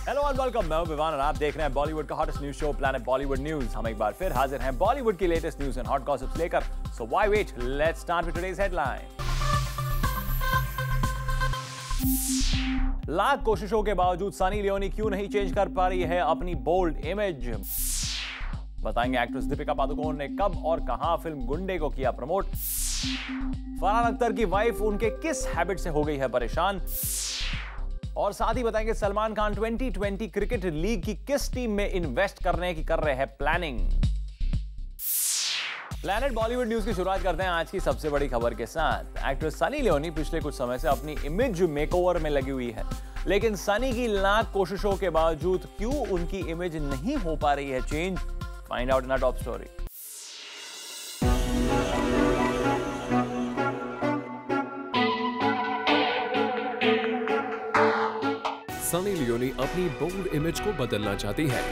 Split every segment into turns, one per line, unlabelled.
Hello and welcome, मैं हूं विवान और आप देख रहे हैं बॉलीवुड का hottest news show Planet Bollywood news. हम एक बार फिर हाजिर हैं बॉलीवुड की latest news and hot gossips लेकर। So why wait, let's start with today's headline. Lakh कोशिशों के बावजूद सनी लियोनी क्यों नहीं चेंज कर पा रही है अपनी बोल्ड इमेज? बताएंगे एक्ट्रेस दीपिका पादुकोण ने कब और कहां फिल्म गुंडे को किया प्रमोट। फरहान अख्तर की वाइफ उनके किस हैबिट से हो गई है परेशान। और साथ ही बताएंगे सलमान खान 2020 क्रिकेट लीग की किस टीम में इन्वेस्ट करने की कर रहे हैं प्लानिंग। प्लैनेट बॉलीवुड न्यूज की शुरुआत करते हैं आज की सबसे बड़ी खबर के साथ। एक्ट्रेस सनी लियोनी पिछले कुछ समय से अपनी इमेज मेकओवर में लगी हुई है, लेकिन सनी की लाख कोशिशों के बावजूद क्यों उनकी इमेज नहीं हो पा रही है change, find out in a top story.
Sunny Leone अपनी बोल्ड इमेज को बदलना चाहती है।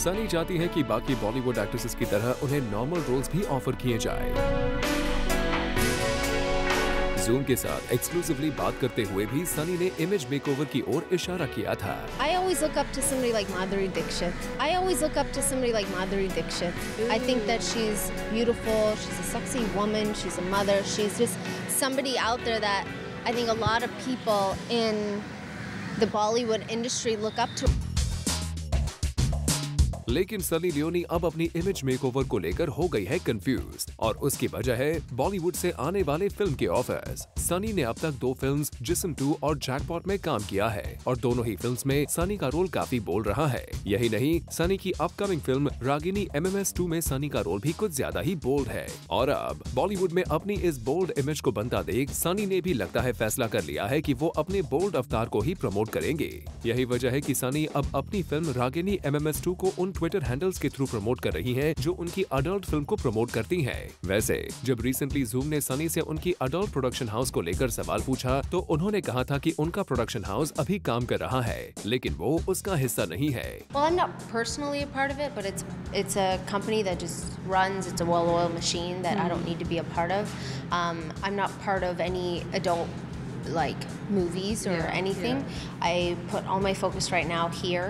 सनी चाहती है कि बाकी बॉलीवुड एक्ट्रेसेस की तरह उन्हें नॉर्मल रोल्स भी ऑफर किए जाए। जूम के साथ एक्सक्लूसिवली बात करते हुए भी सनी ने इमेज मेकओवर की ओर इशारा किया था।
I always look up to somebody like Madhuri Dixit. I think that she's beautiful, she's a sexy woman, she's a mother, she's just somebody out there that I think a lot of people in the Bollywood industry look up to.
लेकिन Sunny Leone अब अपनी image makeover को लेकर हो गई है confused और उसकी वजह है बॉलीवुड से आने वाले फिल्म के ऑफर्स। सनी ने अब तक 2 फिल्म्स जिस्म 2 और जैकपॉट में काम किया है और दोनों ही फिल्म्स में सनी का रोल काफी बोल्ड रहा है। यही नहीं, सनी की अपकमिंग फिल्म रागिनी MMS 2 में सनी का रोल भी कुछ ज्यादा ही बोल्ड है। और अब बॉलीवुड में अपनी इस बोल्ड इमेज को बनता देख सनी ने भी लगता है फैसला कर लिया है कि वो अपने बोल्ड अवतार को ही प्रमोट करेंगे। यही वजह है कि सनी अब अपनी फिल्म रागिनी MMS 2 को उन ट्विटर हैंडल्स के थ्रू प्रमोट कर रही हैं जो उनकी अडल्ट फिल्म को प्रमोट करती हैं। वैसे जब रिसेंटली जूम ने सनी से उनकी अडल्ट प्रोडक्शन हाउस को लेकर सवाल पूछा तो उन्होंने कहा था कि उनका प्रोडक्शन हाउस अभी काम कर रहा है, लेकिन वो उसका हिस्सा नहीं है।
Well, I'm not personally a part of it, but it's a company that just runs. It's a well-oiled machine that I don't need to be a part of. I'm not part of any adult like movies or anything. I put all my focus right now here.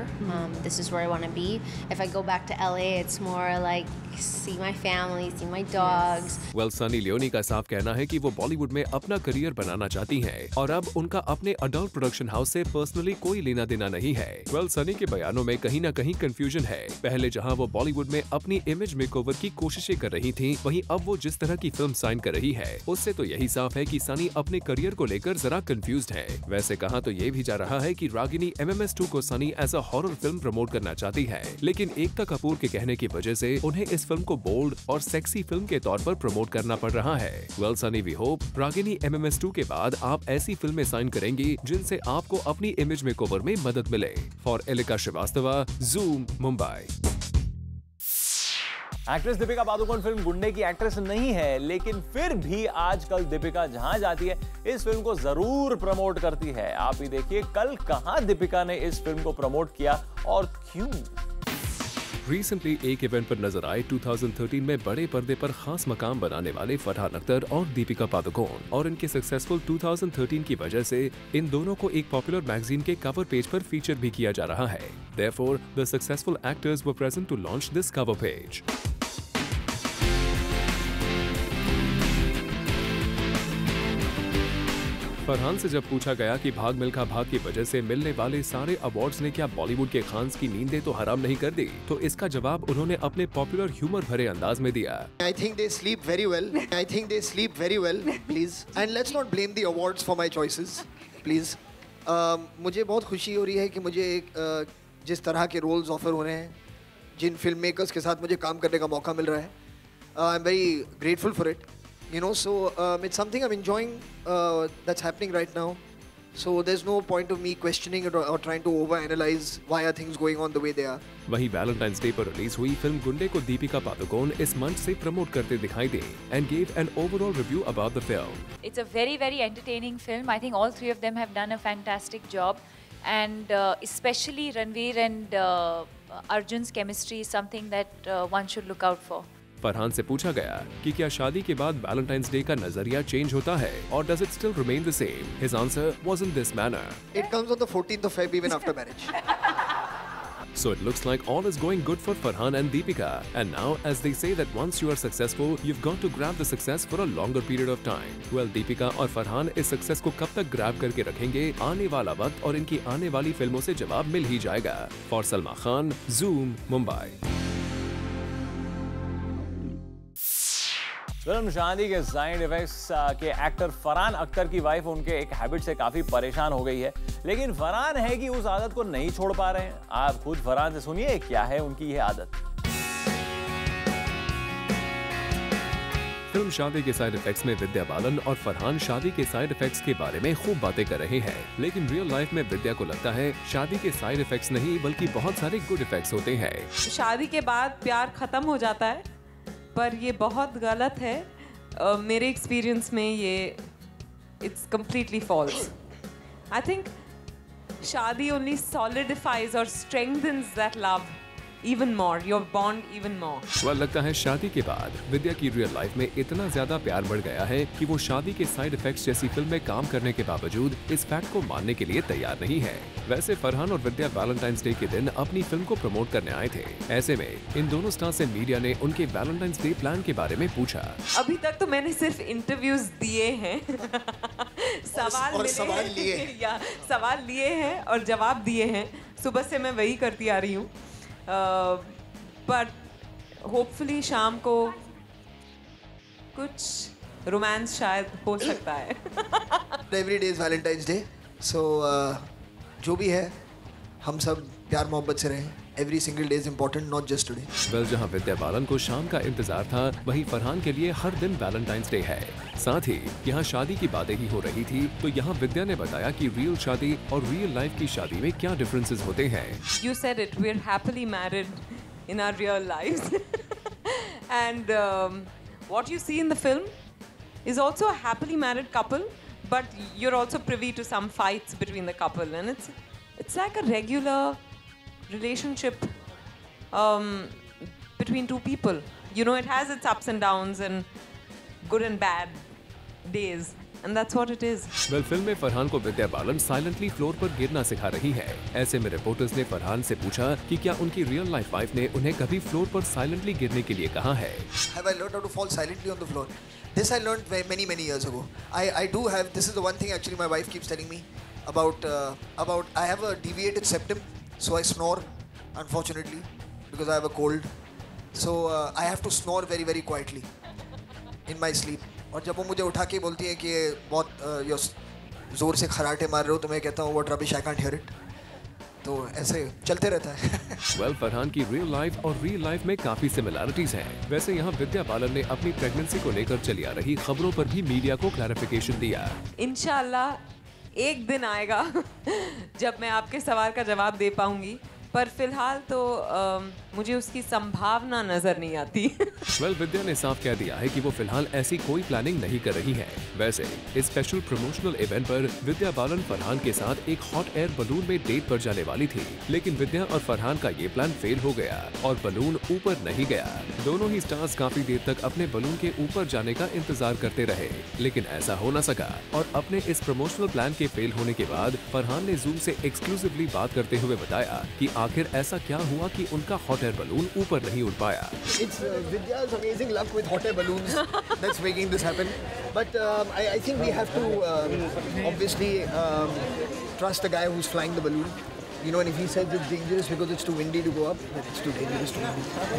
This is where I want to be. If I go back to LA, it's more like see my family, see my dogs.
Well, Sunny Leone का साफ कहना है कि वो बॉलीवुड में अपना career बनाना चाहती हैं और अब उनका अपने अडल्ट प्रोडक्शन हाउस से पर्सनली कोई लेना देना नहीं है। Well, सनी के बयानों में कहीं न कहीं कंफ्यूजन है। पहले जहां वो बॉलीवुड में अपनी इमेज मेकओवर की कोशिशें कर रही थी, वहीं अब वो जिस तरह की फिल्म साइन कर रही है उससे तो यही साफ है कि सनी अपने करियर को लेकर जरा कंफ्यूज्ड है। वैसे कहा तो ये भी जा रहा है कि रागिनी MMS 2 को Sunny as a horror film promote करना चाहती है, लेकिन एकता कपूर के कहने की वजह से उन्हें इस फिल्म को बोल्ड और सेक्सी फिल्म के तौर पर प्रमोट करना पड़ रहा है। Well Sunny, we hope Ragini MMS 2 के बाद आप ऐसी फिल्में साइन करेंगी जिनसे आपको अपनी इमेज मेकओवर में मदद मिले। For Elika Srivastava, zoom, Mumbai.
Actress Deepika Padukone film गुंडे की एक्ट्रेस नहीं है, लेकिन फिर भी आजकल दीपिका जहां जाती है इस फिल्म को जरूर प्रमोट करती है। आप ही देखिए कल कहां दीपिका ने इस फिल्म को प्रमोट किया और क्यों।
रिसेंटली एक इवेंट पर नजर आए 2013 में बड़े पर्दे पर खास मकाम बनाने वाले फरहान अख्तर और दीपिका पादुकोण, और इनके सक्सेसफुल 2013 की वजह से इन दोनों को एक पॉपुलर मैगजीन के कवर पेज पर फीचर भी किया जा रहा है। Therefore, the successful actors were present to launch this cover page. Farhan से जब पूछा गया कि भाग मिल्खा भाग की वजह से मिलने वाले सारे अवार्ड्स ने क्या बॉलीवुड के खान्स की नींदें तो हराम नहीं कर दी, तो इसका जवाब उन्होंने अपने पॉपुलर ह्यूमर भरे अंदाज में दिया।
I think they sleep very well, please. And let's not blame the awards for my choices, please. मुझे बहुत खुशी हो रही है कि मुझे जिस तरह के रोल्स ऑफर हो रहे हैं, जिन फिल्म मेकर्स के साथ मुझे काम करने का मौका मिल रहा है, I am very grateful for it. So it's something I'm enjoying that's happening right now. So there's no point of me questioning it or trying to overanalyze why are things going on the way they are.
वहीं Valentine's day पर release हुई film गुंडे को दीपिका पादुकोण इस मंच से promote करते दिखाई दी and gave an overall review about the film.
It's a very, very entertaining film. I think all three of them have done a fantastic job, and especially Ranveer and Arjun's chemistry is something that one should look out for.
Farhan से पूछा गया कि क्या शादी के बाद Valentine's day का नजरिया चेंज होता है और does it still remain the same? His answer was in this manner.
It comes on the 14th of Feb even after marriage.
So it looks like all is going good for Farhan and Deepika. And now, as they say that once you are successful, you've got to grab the success for a longer period of time. Well, Deepika और फरहान इस success को कब तक grab करके रखेंगे, आने वाला वक्त और इनकी आने वाली फिल्मों से जवाब मिल ही जाएगा. For Salma Khan, Zoom, Mumbai.
Film शादी के साइड इफेक्ट्स के एक्टर फरहान अख्तर की वाइफ उनके एक हैबिट से काफी परेशान हो गई है, लेकिन फरहान है कि उस आदत को नहीं छोड़ पा रहे हैं. आप खुद फरहान से सुनिए क्या है उनकी यह आदत.
फिल्म शादी के साइड इफेक्ट्स में विद्या बालन और फरहान शादी के साइड इफेक्ट्स के बारे में खूब बातें कर रहे हैं, लेकिन रियल लाइफ में विद्या को लगता है शादी के साइड इफेक्ट्स नहीं बल्कि बहुत सारे गुड इफेक्ट्स होते हैं.
शादी के बाद प्यार खत्म हो जाता है, पर ये बहुत गलत है. मेरे एक्सपीरियंस में ये it's completely false. I think shaadi only solidifies और strengthens that love even more, your bond even more.
well, लगता है शादी के बाद विद्या की रियल लाइफ में इतना ज्यादा प्यार बढ़ गया है कि वो शादी के साइड इफेक्ट्स जैसी फिल्म में काम करने के बावजूद इस फैक्ट को मानने के लिए तैयार नहीं है. वैसे फरहान और विद्या वैलेंटाइंस डे के दिन अपनी फिल्म को प्रमोट करने आए थे. ऐसे में इन दोनों स्टार से मीडिया ने उनके वैलेंटाइंस डे प्लान के बारे में पूछा.
अभी तक तो मैंने सिर्फ इंटरव्यूज दिए हैं सवाल लिए हैं और जवाब दिए हैं. सुबह से मैं वही करती आ रही हूँ. बट होपफुली शाम को कुछ रोमांस शायद हो सकता है.
Every day is Valentine's Day, so जो भी है हम सब प्यार मोहब्बत से रहें. Every single day is important, not just today.
well, जहाँ विद्या बालन को शाम का इंतजार था, वहीं फरहान के लिए हर दिन वैलेंटाइंस डे है. साथ ही यहाँ शादी की बातें ही हो रही थी, तो यहाँ विद्या ने बताया कि रियल शादी और रियल लाइफ की शादी में क्या डिफरेंसेस होते हैं.
You said it, we're happily married in our real lives. And what you see in the film is also a happily married couple, but you're also privy to some fights between the couple, and it's like a regular relationship between two people. You know, it has its ups and downs and good and bad days, and that's what it is.
well, film में फरहान को Vidya Balan silently floor पर गिरना सिखा रही है. ऐसे में reporters ने फरहान से पूछा कि क्या उनकी रियल लाइफ वाइफ ने उन्हें कभी फ्लोर पर साइलेंटली गिरने के लिए कहा है.
Have I learned how to fall silently on the floor? This I learned many years ago. I do have. This is the one thing actually my wife keeps telling me about. I have a deviated septum, so I snore. Unfortunately, because I have a cold, so I have to snore very quietly in my sleep. और जब वो मुझे उठा के बोलती है कि ये बहुत जोर से खराटे मार रहे हो, तो मैं कहता हूँ what rubbish, I can't hear it. तो ऐसे चलते रहता है.
well, फरहान की रियल लाइफ और रियल लाइफ में काफी सिमिलैरिटीज हैं. वैसे यहाँ विद्या बालन ने अपनी प्रेगनेंसी को लेकर चली आ रही खबरों पर भी मीडिया को क्लैरिफिकेशन दिया.
इंशाल्लाह एक दिन आएगा जब मैं आपके सवाल का जवाब दे पाऊंगी, पर फिलहाल तो मुझे उसकी संभावना नजर नहीं आती.
well, विद्या ने साफ कह दिया है कि वो फिलहाल ऐसी कोई प्लानिंग नहीं कर रही है. वैसे इस स्पेशल प्रमोशनल इवेंट पर विद्या बालन फरहान के साथ एक हॉट एयर बलून में डेट पर जाने वाली थी, लेकिन विद्या और फरहान का ये प्लान फेल हो गया और बलून ऊपर नहीं गया. दोनों ही स्टार्स काफी देर तक अपने बलून के ऊपर जाने का इंतजार करते रहे, लेकिन ऐसा हो न सका. और अपने इस प्रमोशनल प्लान के फेल होने के बाद फरहान ने जूम से एक्सक्लूसिवली बात करते हुए बताया कि आखिर ऐसा क्या हुआ कि उनका हॉट एयर बलून ऊपर नहीं उड़ पाया.
It's Vidya's amazing luck with hot air balloons that's making this happen. But I think we have to obviously trust the guy who's flying the balloon. You know, and if he says it's dangerous because it's too windy to go up, then it's too dangerous to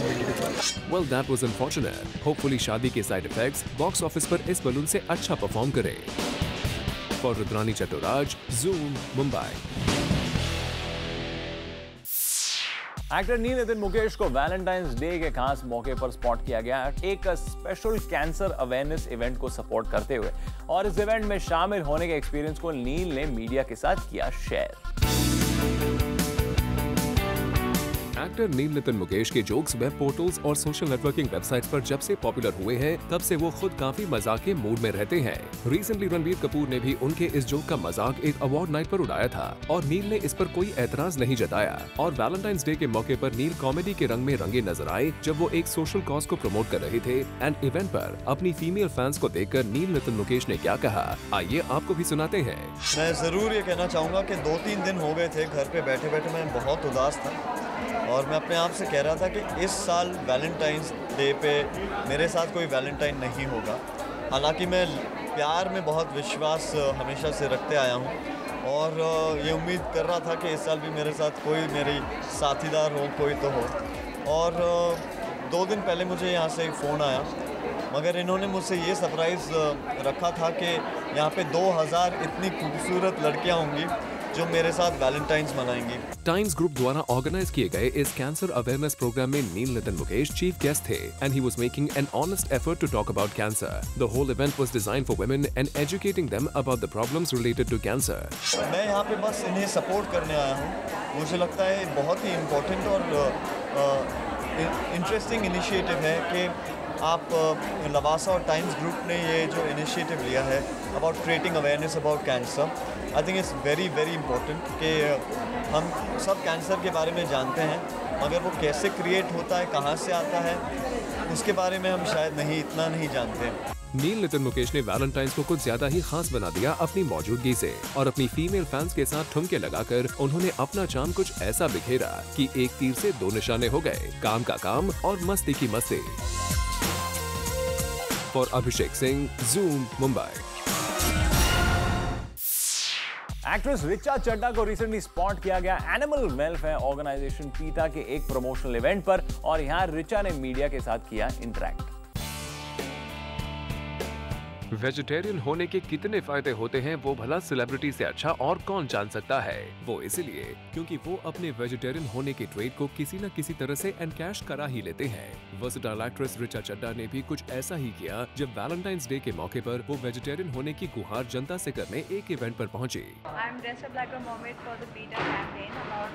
windy to fly.
well, that was unfortunate. Hopefully शादी के side effects box office पर इस balloon से अच्छा perform करे. For Rudrani Chaturaj, Zoom, Mumbai.
Actor Neil Nitin Mukesh को Valentine's day के खास मौके पर स्पॉट किया गया एक स्पेशल कैंसर अवेयरनेस इवेंट को सपोर्ट करते हुए, और इस इवेंट में शामिल होने के एक्सपीरियंस को नील ने मीडिया के साथ किया शेयर.
एक्टर नील नितिन मुकेश के जोक्स वेब पोर्टल्स और सोशल नेटवर्किंग वेबसाइट्स पर जब से पॉपुलर हुए हैं तब से वो खुद काफी मजाक के मूड में रहते हैं। रिसेंटली रणबीर कपूर ने भी उनके इस जोक का मजाक एक अवार्ड नाइट पर उड़ाया था और नील ने इस पर कोई एतराज नहीं जताया। और वैलेंटाइंस डे के मौके पर नील कॉमेडी के रंग में रंगे नजर आए जब वो एक सोशल कॉज को प्रमोट कर रहे थे। एंड इवेंट पर अपनी फीमेल फैंस को देखकर नील नितिन मुकेश ने क्या कहा, आइए आपको भी सुनाते हैं।
मैं ज़रूर ये कहना चाहूँगा कि 2-3 दिन हो गए थे घर पे बैठे बैठे मैं बहुत उदास था और मैं अपने आप से कह रहा था कि इस साल वैलेंटाइंस डे पे मेरे साथ कोई वैलेंटाइन नहीं होगा। हालांकि मैं प्यार में बहुत विश्वास हमेशा से रखते आया हूँ और ये उम्मीद कर रहा था कि इस साल भी मेरे साथ कोई मेरी साथीदार हो, कोई तो हो। और 2 दिन पहले मुझे यहाँ से एक फ़ोन आया, मगर इन्होंने मुझसे ये सरप्राइज़ रखा था कि यहाँ पे 2000 इतनी खूबसूरत लड़कियाँ होंगी जो मेरे साथ वैलेंटाइंस मनाएंगी।
टाइम्स ग्रुप द्वारा ऑर्गेनाइज किए गए इस कैंसर अवेयरनेस प्रोग्राम में नील नितिन मुकेश चीफ गेस्ट थे and he was making an honest effort to talk about cancer. The whole event was designed for women and educating them about the problems related to cancer.
मैं यहाँ पे बस इन्हें support करने आया हूँ। मुझे लगता है बहुत ही इम्पोर्टेंट और इंटरेस्टिंग इनिशिएटिव है कि आप लवासा और टाइम्स ग्रुप ने ये जो इनिशिएटिव लिया है about creating awareness about cancer. I think it's very very important कि हम सब कैंसर के बारे में जानते हैं, मगर वो कैसे क्रिएट होता है, कहाँ से आता है, उसके बारे में हम शायद इतना नहीं जानते।
नील नितिन मुकेश ने वैलेंटाइंस को कुछ ज्यादा ही खास बना दिया अपनी मौजूदगी से और अपनी फीमेल फैंस के साथ ठुमके लगाकर उन्होंने अपना चार्म कुछ ऐसा बिखेरा कि एक तीर से 2 निशाने हो गए, काम का काम और मस्ती की मस्ती। For Abhishek Singh, Zoom, Mumbai.
Actress Richa Chadha को रिसेंटली स्पॉट किया गया एनिमल वेलफेयर ऑर्गेनाइजेशन पीटा के एक प्रमोशनल इवेंट पर और यहां रिचा ने मीडिया के साथ किया इंटरैक्ट।
वेजिटेरियन होने के कितने फायदे होते हैं वो भला सेलिब्रिटी से अच्छा और कौन जान सकता है। वो इसलिए क्योंकि वो अपने वेजिटेरियन होने के ट्रेड को किसी न किसी तरह से एनकैश करा ही लेते हैं। वर्सेटाइल एक्ट्रेस रिचा चड्ढा ने भी कुछ ऐसा ही किया जब वैलेंटाइंस डे के मौके पर वो वेजिटेरियन होने की गुहार जनता से करने एक इवेंट पर पहुंची।
I'm dressed up like a mermaid for the PETA campaign about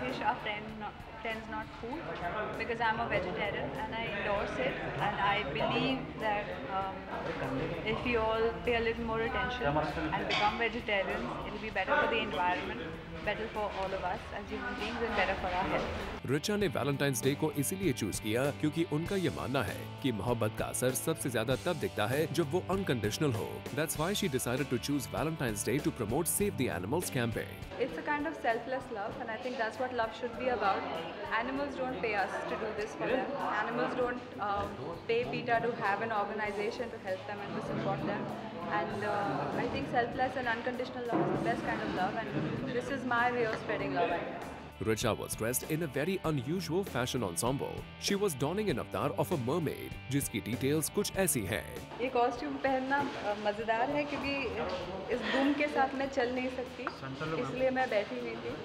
fish are friends not food, because I'm a vegetarian and I endorse it, and I believe that if we all pay a little more attention and become vegetarians, it will be better for the environment, better for all of us as human beings and better for our health.
Richa ने Valentine's day को इसीलिए choose किया क्योंकि उनका ये मानना है कि मोहब्बत का असर सबसे ज्यादा तब दिखता है जब वो अनकंडीशनल हो। That's why she decided to choose Valentine's Day to promote Save the Animals campaign.
It's a kind of selfless love, and I think that's what love should be about. Animals don't pay us to do this for them. Animals don't pay PETA to have an organization to help them and to support them. And I think selfless and unconditional love is the best kind of love, and this is my way of spreading love, I guess.
Richa was dressed in a very unusual fashion ensemble. She was donning an avatar of a mermaid, जिसकी details कुछ ऐसी हैं।
ये costume पहनना मजेदार है क्योंकि इस धूम के साथ मैं चल नहीं सकती, इसलिए मैं बैठी हुई थी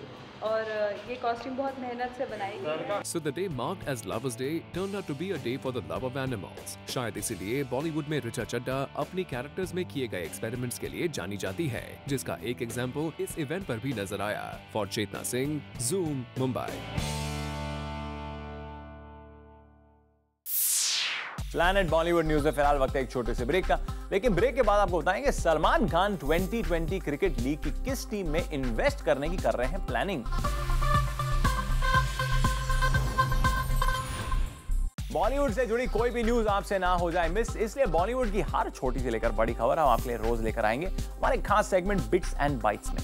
और ये कॉस्ट्यूम बहुत मेहनत से बनाई गई।
So the day marked as Lovers Day turned out to be a day for the love of animals. शायद इसीलिए बॉलीवुड में रिचा चड्ढा अपनी कैरेक्टर्स में किए गए एक्सपेरिमेंट्स के लिए जानी जाती है, जिसका एक एग्जाम्पल इस इवेंट पर भी नजर आया। For Chetna Singh, Zoom, Mumbai.
Planet Bollywood news में फिलहाल वक्त है एक छोटे से ब्रेक का, लेकिन ब्रेक के बाद आपको बताएंगे सलमान खान 2020 क्रिकेट लीग की किस टीम में इन्वेस्ट करने की कर रहे हैं प्लानिंग। बॉलीवुड से जुड़ी कोई भी न्यूज आपसे ना हो जाए मिस, इसलिए बॉलीवुड की हर छोटी से लेकर बड़ी खबर हम आपके लिए रोज लेकर आएंगे हमारे खास सेगमेंट बिट्स एंड बाइट्स में।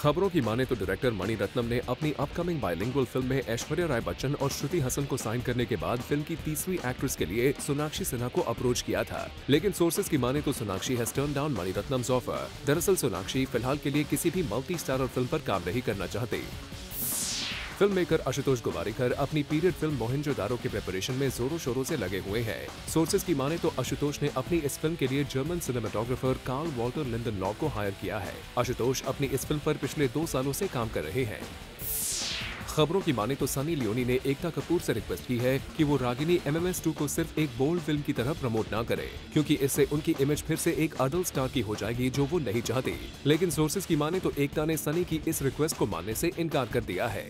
खबरों की माने तो डायरेक्टर मणि रत्नम ने अपनी अपकमिंग बाइलिंगुअल फिल्म में ऐश्वर्या राय बच्चन और श्रुति हसन को साइन करने के बाद फिल्म की तीसरी एक्ट्रेस के लिए सोनाक्षी सिन्हा को अप्रोच किया था, लेकिन सोर्सेज की माने तो Sonakshi has turn down Mani Ratnam's offer. दरअसल सोनाक्षी फिलहाल के लिए किसी भी मल्टी स्टारर फिल्म पर काम नहीं करना चाहती। फिल्म मेकर आशुतोष गोवारिकर अपनी पीरियड फिल्म मोहनजोदारो के प्रिपरेशन में जोरों शोरों से लगे हुए हैं। सोर्सेज की माने तो आशुतोष ने अपनी इस फिल्म के लिए जर्मन सिनेमेटोग्राफर कार्ल वॉल्टर लिंडनलॉफ को हायर किया है। आशुतोष अपनी इस फिल्म पर पिछले 2 सालों से काम कर रहे हैं। खबरों की माने तो सनी लियोनी ने एकता कपूर से रिक्वेस्ट की है कि वो रागिनी MMS 2 को सिर्फ एक बोल्ड फिल्म की तरह प्रमोट ना करे, क्योंकि इससे उनकी इमेज फिर से एक अडल्ट स्टार की हो जाएगी, जो वो नहीं चाहती। लेकिन सोर्सेज की माने तो एकता ने सनी की इस रिक्वेस्ट को मानने से इनकार कर दिया है।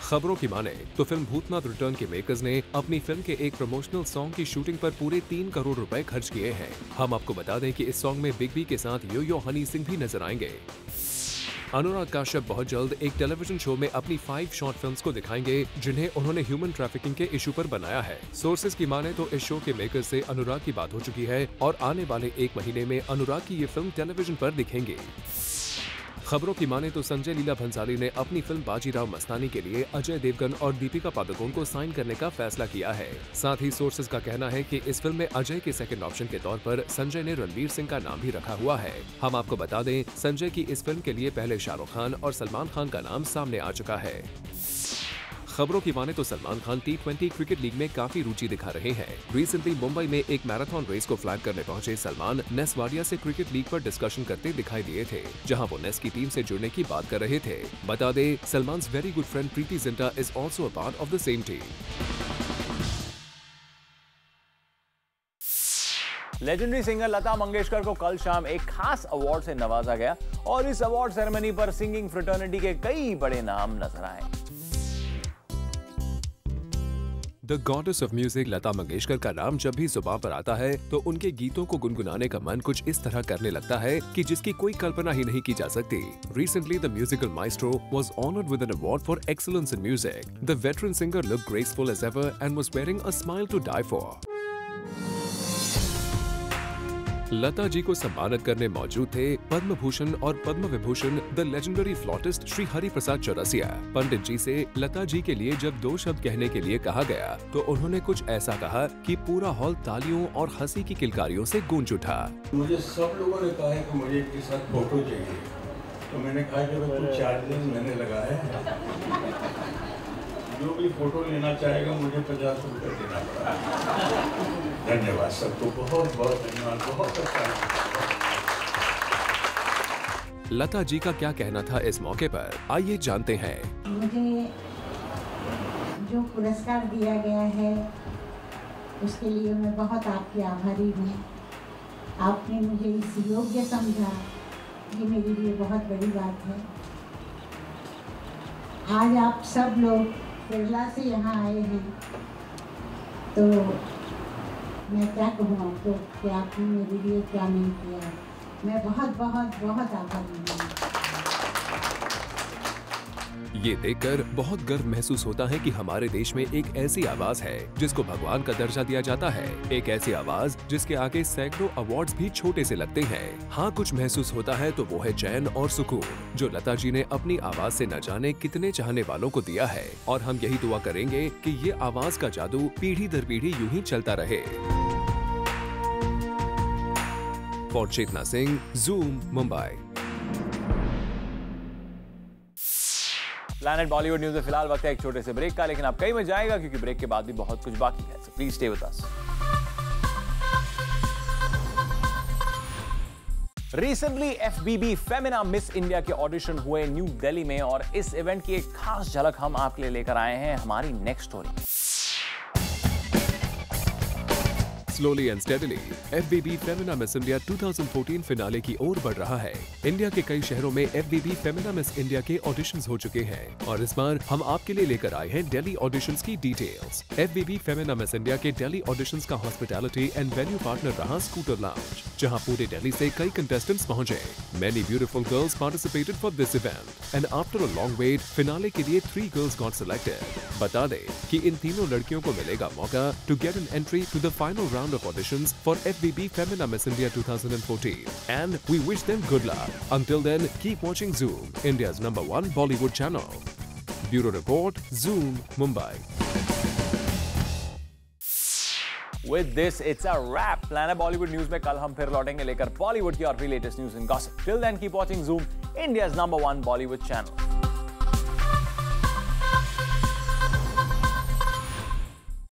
खबरों की माने तो फिल्म भूतनाथ रिटर्न के मेकर्स ने अपनी फिल्म के एक प्रमोशनल सॉन्ग की शूटिंग पर पूरे 3 करोड़ रुपए खर्च किए हैं। हम आपको बता दें कि इस सॉन्ग में बिग बी के साथ यो यो हनी सिंह भी नजर आएंगे। अनुराग कश्यप बहुत जल्द एक टेलीविजन शो में अपनी 5 शॉर्ट फिल्म्स को दिखाएंगे, जिन्हें उन्होंने ह्यूमन ट्रैफिकिंग के इशू पर बनाया है। सोर्सेज की माने तो इस शो के मेकर्स से अनुराग की बात हो चुकी है और आने वाले 1 महीने में अनुराग की ये फिल्म टेलीविजन पर दिखेंगी। खबरों की माने तो संजय लीला भंसाली ने अपनी फिल्म बाजीराव मस्तानी के लिए अजय देवगन और दीपिका पादुकोण को साइन करने का फैसला किया है। साथ ही सोर्सेज का कहना है कि इस फिल्म में अजय के सेकंड ऑप्शन के तौर पर संजय ने रणवीर सिंह का नाम भी रखा हुआ है। हम आपको बता दें, संजय की इस फिल्म के लिए पहले शाहरुख खान और सलमान खान का नाम सामने आ चुका है। खबरों की माने तो Salman Khan T20 cricket league में काफी रुचि दिखा रहे हैं। रिसेंटली मुंबई में एक मैराथन रेस को फ्लैग करने पहुंचे सलमान नेस वाडिया से क्रिकेट लीग पर डिस्कशन करते दिखाई दिए थे, जहां वो नेस की टीम से जुड़ने की बात कर रहे थे। बता दें, Salman's very good friend Preity Zinta is also a part of the same team.
Legendary singer Lata Mangeshkar को कल शाम एक खास अवार्ड से नवाजा गया और इस अवार्ड सेरेमनी पर सिंगिंग फ्रेटर्निटी के कई बड़े नाम नजर आए।
The goddess of music Lata Mangeshkar का नाम जब भी जुबान पर आता है तो उनके गीतों को गुनगुनाने का मन कुछ इस तरह करने लगता है कि जिसकी कोई कल्पना ही नहीं की जा सकती। Recently, the musical maestro was honored with an award for excellence in music. The veteran singer looked graceful as ever and was wearing a smile to die for. Lata ji को सम्मानित करने मौजूद थे पद्म भूषण और पद्म विभूषण द लेजेंडरी फ्लॉटिस्ट श्री हरि प्रसाद चौरसिया। पंडित जी से लता जी के लिए जब 2 शब्द कहने के लिए कहा गया तो उन्होंने कुछ ऐसा कहा कि पूरा हॉल तालियों और हंसी की किलकारियों से गूंज उठा।
मुझे सब लोगों ने कहा है कि मुझे इसके साथ फोटो चाहिए, तो मैंने कहा कि कुछ चार्जेस मैंने लगाए हैं, जो भी फोटो लेना चाहेगा मुझे 50 रुपये देना पड़ा। धन्यवाद सबको, बहुत बहुत धन्यवाद, बहुत अच्छा।
लता जी का क्या कहना था इस मौके पर, आइए जानते हैं।
मुझे जो पुरस्कार दिया गया है उसके लिए मैं बहुत आपकी आभारी हूँ। आपने मुझे इस योग्य समझा, ये मेरे लिए बहुत बड़ी बात है। आज आप सब लोग केरला से यहाँ आए हैं, तो मैं क्या कहूँ आपको कि आपने मेरे लिए क्या नहीं किया। मैं बहुत बहुत बहुत आभारी हूँ।
ये देखकर बहुत गर्व महसूस होता है कि हमारे देश में एक ऐसी आवाज है जिसको भगवान का दर्जा दिया जाता है, एक ऐसी आवाज जिसके आगे सैकड़ों अवार्ड्स भी छोटे से लगते हैं। हाँ, कुछ महसूस होता है तो वो है चैन और सुकून, जो लता जी ने अपनी आवाज से न जाने कितने चाहने वालों को दिया है। और हम यही दुआ करेंगे कि ये आवाज का जादू पीढ़ी दर पीढ़ी यूं ही चलता रहे। For Chetna Singh, Zoom, Mumbai.
Planet Bollywood news में फिलहाल वक्त है एक छोटे से ब्रेक का, लेकिन आप कहीं में जाएगा क्योंकि ब्रेक के बाद भी बहुत कुछ बाकी है। So please stay with us. Recently FBB Femina miss India के ऑडिशन हुए न्यू दिल्ली में और इस इवेंट की एक खास झलक हम आपके लिए लेकर आए हैं हमारी next story.
Slowly and steadily, FBB Femina Miss India 2014 finale की ओर बढ़ रहा है। इंडिया के कई शहरों में FBB Femina Miss India के ऑडिशंस हो चुके हैं और इस बार हम आपके लिए लेकर आए हैं दिल्ली ऑडिशंस की details. FBB Femina Miss India के दिल्ली ऑडिशंस का हॉस्पिटैलिटी एंड वेन्यू पार्टनर रहा स्कूटर लाउंज, जहां पूरे दिल्ली से कई कंटेस्टेंट्स पहुंचे। Many beautiful girls participated for this event and after a long wait, finale के लिए 3 girls got selected। बता दें कि इन तीनों लड़कियों को मिलेगा मौका to get an entry to the final round of auditions for FBB Femina Miss India 2014 and we wish them good luck. Until then, keep watching Zoom, India's #1 Bollywood channel. Bureau Report, Zoom, Mumbai.
With this, it's a wrap. Planet Bollywood News में कल हम फिर लौटेंगे लेकर बॉलीवुड की और भी latest news and gossip. Till then, keep watching Zoom, India's #1 Bollywood channel.